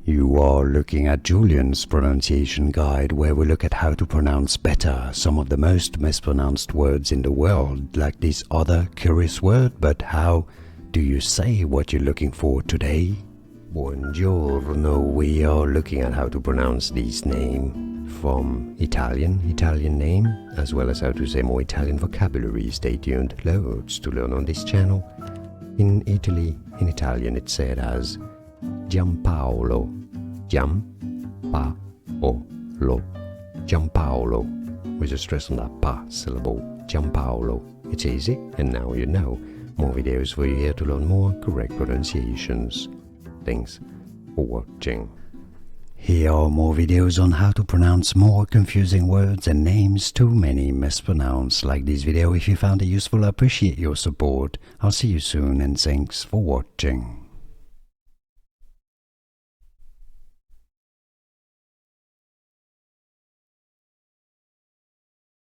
You are looking at Julian's pronunciation guide, where we look at how to pronounce better some of the most mispronounced words in the world, like this other curious word. But how do you say what you're looking for today? Buongiorno. We are looking at how to pronounce this name from Italian name, as well as how to say more Italian vocabulary. Stay tuned, loads to learn on this channel. In Italy, in Italian, it's said as Giampaolo, Giampaolo, Giampaolo, with a stress on that pa syllable, Giampaolo. It's easy, and now you know. More videos for you here to learn more correct pronunciations. Thanks for watching. Here are more videos on how to pronounce more confusing words and names too many mispronounced. Like this video if you found it useful. I appreciate your support. I'll see you soon, and thanks for watching.